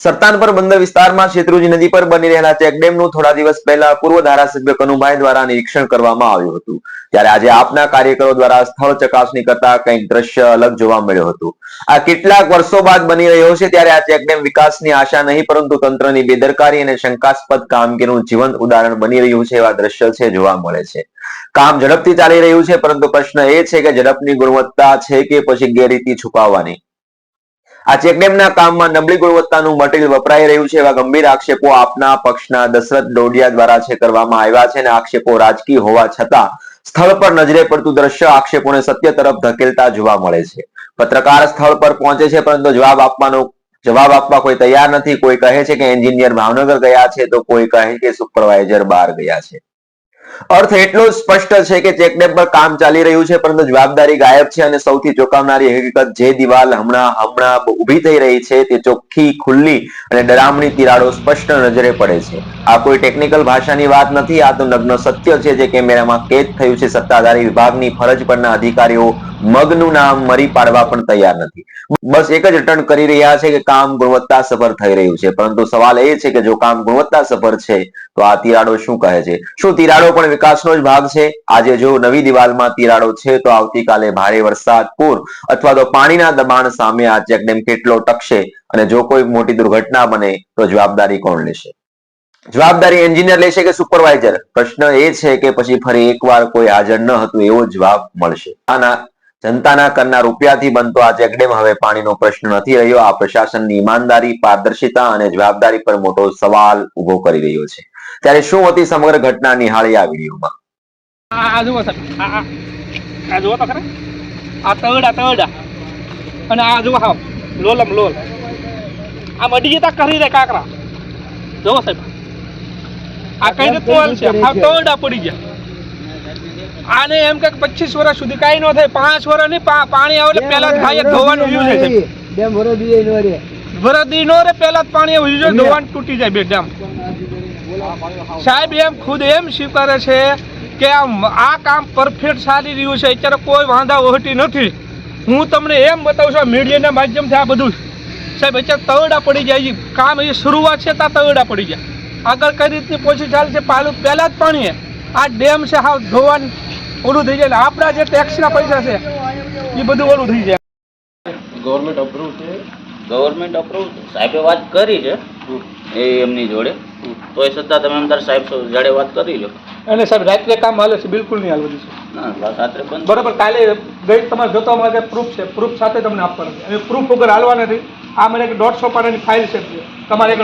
સરતાનપર બંદર વિસ્તારમાં શેત્રુંજી નદી પર બની રહેલા ચેકડેમનું થોડા દિવસ પહેલા પૂર્વ ધારાસભ્ય કનુભાઈ દ્વારા નિરીક્ષણ કરવામાં આવ્યું હતું, ત્યારે આજે આપના કાર્યકરો દ્વારા સ્થળ ચકાસણી કરતા કંઈક દ્રશ્ય અલગ જોવા મળ્યું હતું। આ કેટલાક વર્ષો બાદ બની રહ્યો છે, ત્યારે આ ચેકડેમ વિકાસની આશા નહીં પરંતુ તંત્રની બેદરકારી અને શંકાસ્પદ કામગીરીનું જીવંત ઉદાહરણ બની રહ્યું છે એવા દ્રશ્યો છે જોવા મળે છે। કામ ઝડપથી ચાલી રહ્યું છે, પરંતુ પ્રશ્ન એ છે કે ઝડપની ગુણવત્તા છે કે પછી ગેરરીતિ છુપાવવાની। આ ચેકડેમના કામમાં નબળી ગુણવત્તાનું મટીરીયલ વપરાઈ રહ્યું છે એવા ગંભીર આક્ષેપો આપના પક્ષના દશરથ ડોડિયા દ્વારા છે કરવામાં આવ્યા છે, અને આક્ષેપો રાજકીય હોવા છતાં સ્થળ પર નજરે પડતું દ્રશ્ય આક્ષેપોને સત્ય તરફ ધકેલતા જોવા મળે છે। પત્રકાર સ્થળ પર પહોંચે છે, પરંતુ જવાબ આપવા કોઈ તૈયાર નથી। કોઈ કહે છે કે એન્જિનિયર ભાવનગર ગયા છે, તો કોઈ કહે કે સુપરવાઇઝર બહાર ગયા છે। અર્થ એટલો સ્પષ્ટ છે કે ચેકડેમ પર કામ ચાલી રહ્યું છે, પરંતુ જવાબદારી ગાયબ છે, અને સૌથી ચોંકાવનારી હકીકત જે દિવાલ હમણાં ઊભી થઈ રહી છે તે ચોખ્ખી, ખુલ્લી અને ડરામણી તિરાડો સ્પષ્ટ નજરે પડે છે। આ કોઈ ટેકનિકલ ભાષાની વાત નથી, આ તો નગ્ન સત્ય છે જે કેમેરામાં કેદ થયું છે। સત્તાધારી વિભાગની ફરજ પરના અધિકારીઓ મગનું નામ મરી પાડવા પણ તૈયાર નથી, બસ એક જ રટણ કરી રહ્યા છે કે કામ ગુણવત્તા સફર થઈ રહ્યું છે। પરંતુ સવાલ એ છે કે જો કામ ગુણવત્તા સફર છે તો આ તિરાડો શું કહે છે? શું તિરાડો પણ વિકાસનો જ ભાગ છે? આજે જો નવી દિવાલમાં તિરાડો છે, તો આવતીકાલે ભારે વરસાદ, પૂર અથવા તો પાણીના દબાણ સામે આ ચેકડેમ કેટલો ટકશે? અને જો કોઈ મોટી દુર્ઘટના બને તો જવાબદારી કોણ લેશે? જવાબદારી એન્જિનિયર લેશે કે સુપરવાઇઝર? પ્રશ્ન એ છે કે પછી ફરી એકવાર કોઈ હાજર ન હતું એવો જવાબ મળશે? જનતાના કરના રૂપિયાથી બનતો આ ચેકડેમ હવે પાણીનો પ્રશ્ન નથી રહ્યો। આ પ્રશાસનની ઈમાનદારી, પારદર્શિતા અને જવાબદારી પર મોટો સવાલ ઉભો કરી રહ્યો છે। ત્યારે શું હતી સમગ્ર ઘટના, નિહાળી આ વિડીયોમાં। આ જુઓ સાહેબ, આ જુઓ તો ખરા, આ તવડા અને આ જુઓ હાવ લોલ આ મડી જતા કરી દે કાકરા। જુઓ સાહેબ, આ કઈ રીતે પોલ છે, આ તવડા પડી ગયા। આને એમ કે 25 વર્ષ સુધી કાઈ ન થાય, 5 વર્ષ નહીં, પાણી આવે એટલે પહેલા જ ખાય ધોવાનું યુઝ છે ડેમ વરદી નો રે પહેલા જ પાણી આવે યુઝ ધોવાનું તૂટી જાય બે ડેમ। સાહેબ એમ ખુદ એમ સ્વીકારે છે કે આ કામ પરફેક્ટ ચાલી રહ્યું છે, અત્યારે કોઈ વાંધા ઓહટી નથી। હું તમને એમ બતાવું છું મીડિયાના માધ્યમથી આ બધું સાહેબ અત્યારે તવડા પડી જાય, કામ એ શરૂઆત છે ત્યાં તવડા પડી જાય। આગળ કઈ રીતની પોછી ચાલશે, પહેલા જ પાણી આ ડેમ છે હાવ ધોવાનું ઓલું થઈ જાય। આપણા જે ટેક્સના પૈસા છે એ બધું ઓલું થઈ જાય। ગવર્મેન્ટ અપ્રૂવ છે, ગવર્મેન્ટ અપ્રૂવ સાહેબે વાત કરી છે એ એમની જોડે, તો એ છતાં તમે અંદર સાહેબ જોડે વાત કરી લો। અને સાહેબ રાત્રે કામ હાલે છે? બિલકુલ નહીં હાલવું છે। ના રાત્રે બંધ બરાબર, કાલે ગઈ તમારે જોતો અમારે પ્રૂફ છે, પ્રૂફ સાથે તમને આપવાનું છે, અને પ્રૂફ વગર હાલવા નથી। આ મને 150 પાનાની ફાઇલ છે તમારે